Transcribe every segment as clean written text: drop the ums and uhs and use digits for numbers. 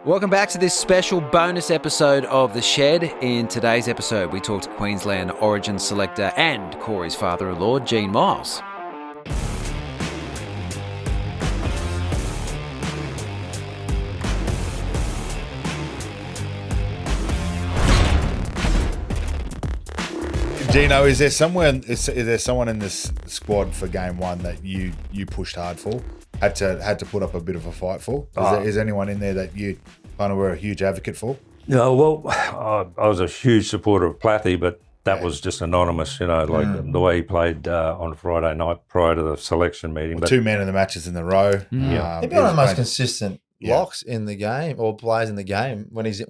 Welcome back to this special bonus episode of The Shed. In today's episode, we talk to Queensland Origin selector and Corey's father-in-law, Gene Miles. Gino, is there someone in this squad for game one that you pushed hard for? Had to put up a bit of a fight for? Is anyone in there that you kind of were a huge advocate for? No, well, I was a huge supporter of Plathy, but that was just anonymous, the way he played on Friday night prior to the selection meeting. Well, 2 man of the matches in a row. He's been one of the most consistent locks in the game, or players in the game when he's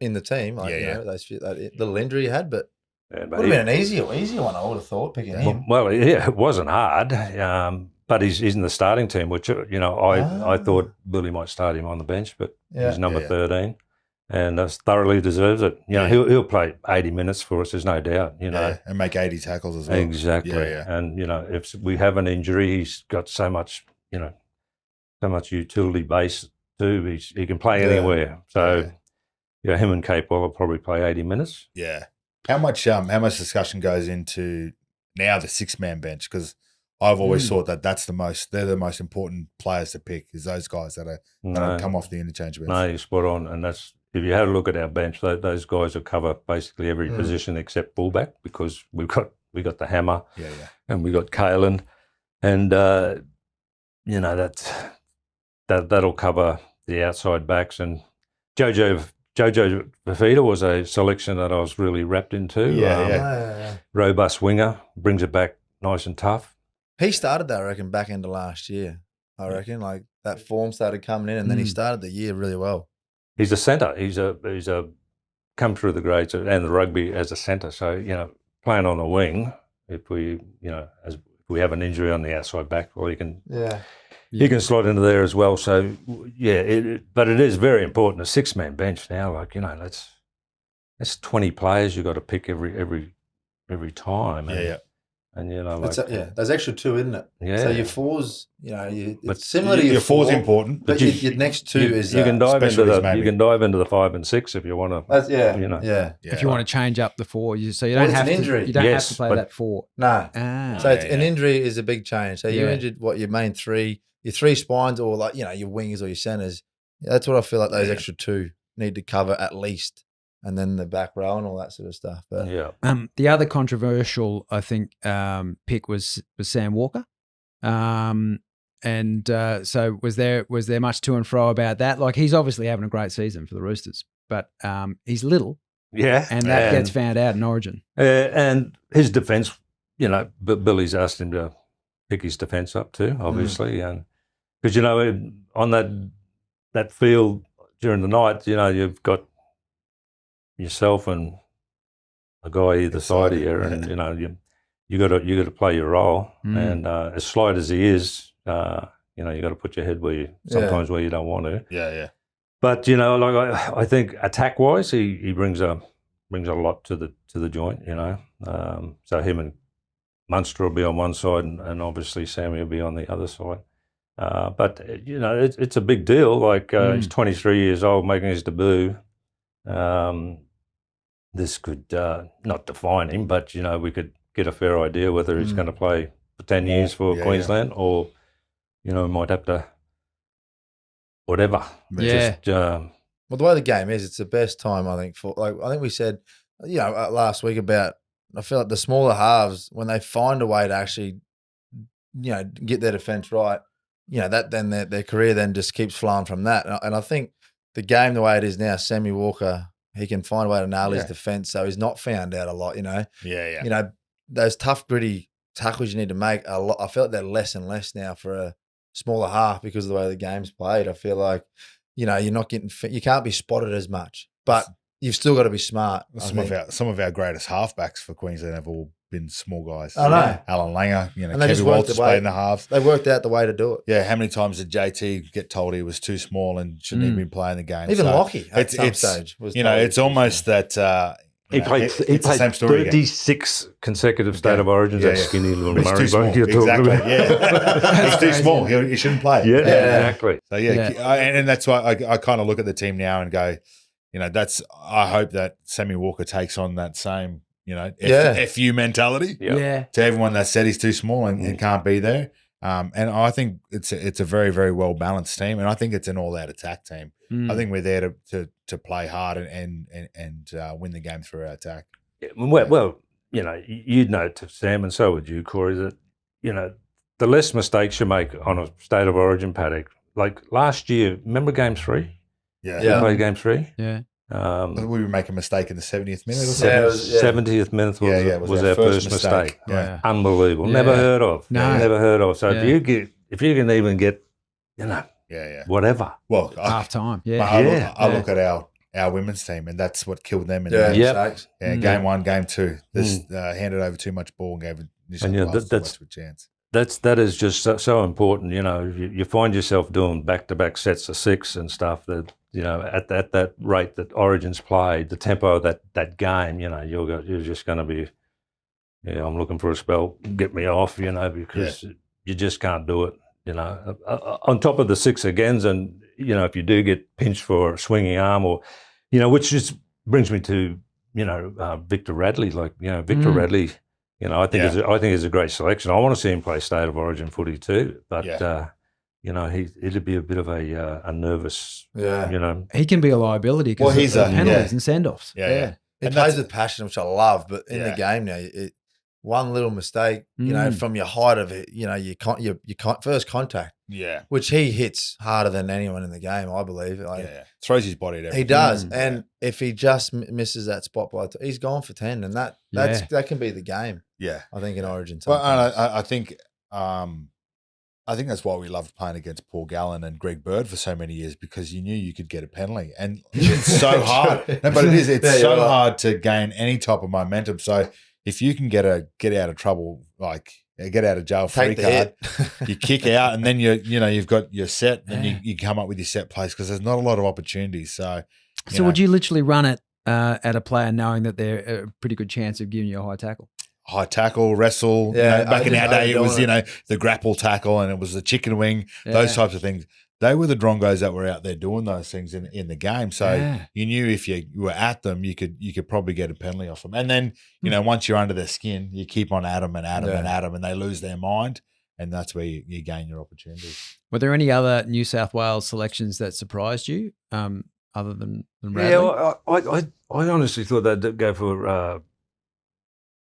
in the team. That little injury he had, but would have been an easier one, I would have thought, picking him. Well, it wasn't hard, but he's in the starting team, which, I thought Billy might start him on the bench, but he's number 13 and thoroughly deserves it. He'll play 80 minutes for us, there's no doubt, and make 80 tackles as well. Exactly. And, if we have an injury, he's got so much utility base too. He can play anywhere. So, him and Capewell will probably play 80 minutes. Yeah. How much discussion goes into now the 6-man bench? Because I've always thought that they're the most important players to pick, is those guys that come off the interchange bench. No, you're spot on. And that's, if you had a look at our bench, those guys will cover basically every position except fullback, because we got the hammer, and we got Kalen, and that'll cover the outside backs. And Jojo Fafita was a selection that I was really wrapped into. Robust winger, brings it back nice and tough. He started that, I reckon, back into last year. I reckon, like that form started coming in, and then he started the year really well. He's a centre. He's a come through the grades and the rugby as a centre. So playing on the wing, if we have an injury on the outside back, well, he can slot into there as well. So but it is very important. A 6-man bench now, that's 20 players you've got to pick every time. And there's extra 2, isn't it? Yeah. So your 4s, it's similar to your 4's important, but your next 2 is you can dive into the 5 and 6 if you want to. If you want to change up the 4, you don't have to. You don't have to play that 4. No. An injury is a big change. So you injured your main 3, your 3 spines, or your wingers or your centers. That's what I feel like those extra 2 need to cover at least. And then the back row and all that sort of stuff. But the other controversial, I think, pick was Sam Walker. So was there much to and fro about that? Like, he's obviously having a great season for the Roosters, but he's little. Yeah. And that gets found out in Origin. And his defence, Billy's asked him to pick his defence up too, obviously. And because, on that field during the night, you've got yourself and a guy either side of you, and you got to play your role. And as slight as he is, you got to put your head where you don't want to. But I think attack wise, he brings a lot to the joint. So him and Munster will be on one side, and obviously Sammy will be on the other side. But it's a big deal. He's 23 years old, making his debut. This could not define him, but we could get a fair idea whether he's going to play for 10 years for Queensland, or might have to whatever. Well, the way the game is, it's the best time, I think. I think we said last week about, I feel like the smaller halves, when they find a way to actually get their defence right, that then their career then just keeps flowing from that. And I think the game, the way it is now, Sammy Walker, he can find a way to nail his defence, so he's not found out a lot, those tough, gritty tackles you need to make a lot. I feel like they're less and less now for a smaller half because of the way the game's played. I feel like, you're not getting, you can't be spotted as much, but you've still got to be smart. Some of our greatest halfbacks for Queensland have all been small guys. I know. Alan Langer, Kevin Walters played in the halves. They worked out the way to do it. Yeah, how many times did JT get told he was too small and shouldn't even be playing the game? Even Lockie at some stage was told. It's almost that He played. It's He the played same story again. 36 consecutive state Yeah. of origins. Yeah, that yeah. skinny little But he's Murray too small. bloke you're talking Exactly. about. Yeah, he's too small. He shouldn't play. Yeah, exactly. So Yeah. and that's why I kind of look at the team now and go, I hope that Sammy Walker takes on that same, FU mentality Yeah. to everyone that said he's too small and can't be there. And I think it's a very, very well balanced team, and I think it's an all out attack team. I think we're there to play hard and win the game through our attack. Yeah, well, you'd know, to Sam, and so would you, Corey, that the less mistakes you make on a state of origin paddock. Like last year, remember Game 3? Yeah, We played Game 3. Yeah. we were making a mistake in the 70th minute or Yeah, something. 70th minute was our our first mistake. Yeah. Unbelievable. Yeah. Never heard of. No. Never heard of. So Yeah. if you can even get, Yeah. whatever. Well, Half time. Yeah. I look at our women's team, and that's what killed them in Yeah, the mistakes. game 1, game 2. This handed over too much ball and gave New South Wales too much of a chance. That is just so important. You find yourself doing back-to-back sets of 6 and stuff that, at that rate that Origins played, the tempo of that game, you're just going to be, I'm looking for a spell, get me off, because you just can't do it, on top of the 6 agains. And, if you do get pinched for a swinging arm or, which just brings me to, Victor Radley, Victor Radley. I think it's a great selection. I want to see him play state of origin footy too, but it'd be a bit of a nervous. Yeah. He can be a liability because he's of a- penalties and send-offs. Yeah. He And plays that's- with passion, which I love, but in the game now, one little mistake, from your height of it, you can't first contact, Yeah. which he hits harder than anyone in the game, I believe. Throws his body at everything. He does, and if he just misses that spot he's gone for 10, and that can be the game. Yeah. I think in Origin. Well, and sometimes. I think that's why we loved playing against Paul Gallen and Greg Bird for so many years, because you knew you could get a penalty, and it's so hard. No, but it is. It's Yeah, so you're right. hard to gain any type of momentum. So if you can get out of trouble, like get out of jail free Take the card, hit. you kick out, and then you've got your set, and you come up with your set plays, because there's not a lot of opportunities. So Would you literally run it at a player knowing that they're a pretty good chance of giving you a high tackle? high tackle, wrestle. Yeah, back in our day, it was, overdoing the grapple tackle, and it was the chicken wing, those types of things. They were the drongos that were out there doing those things in the game. So you knew if you were at them, you could probably get a penalty off them. And then, once you're under their skin, you keep on at them and at them and at them, and they lose their mind. And that's where you gain your opportunities. Were there any other New South Wales selections that surprised you, other than Radley? Yeah, well, I honestly thought they'd go for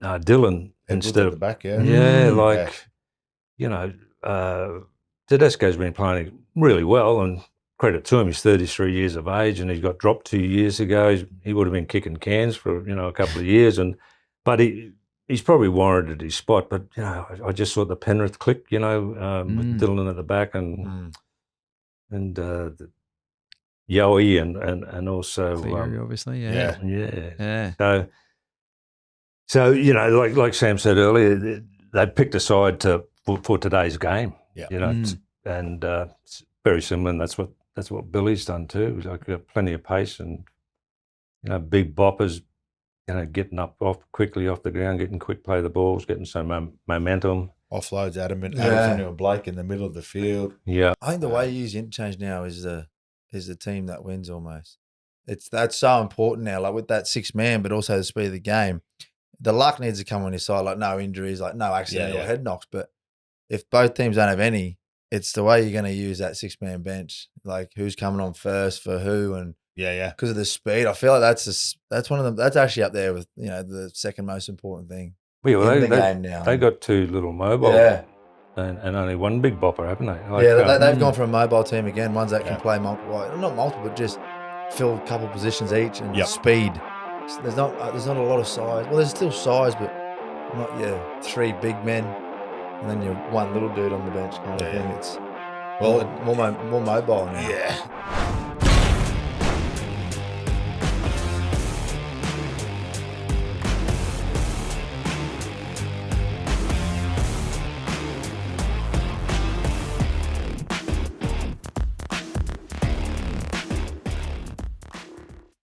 Dylan instead of the of back. Yeah, Tedesco's been playing really well, and credit to him, he's 33 years of age, and he got dropped 2 years ago. He would have been kicking cans for a couple of years, but he's probably warranted his spot. But I just saw the Penrith click, with Dylan at the back and the Yowie and also Cleary, obviously, yeah. So like Sam said earlier, they picked a side for today's game. Yeah. And it's very similar, and that's what Billy's done too. He's got plenty of pace and big boppers, getting up quickly off the ground, getting quick play of the balls, getting some momentum. Offloads Adam into a Blake in the middle of the field. Yeah, I think the way you use interchange now is the team that wins almost. That's so important now, like with that 6-man, but also the speed of the game. The luck needs to come on your side, like no injuries, like no accidental head knocks. But if both teams don't have any, it's the way you're going to use that 6-man bench, like who's coming on first for who, and because of the speed. I feel like that's one of them. That's actually up there with the second most important thing. Well, in the game now. They got 2 little mobile, and only one big bopper, haven't they? They've gone for a mobile team again. Ones that can play multiple, not multiple, but just fill a couple positions each and speed. There's not a lot of size. Well, there's still size, but not your 3 big men and then your one little dude on the bench kind of thing. It's more mobile now. Yeah.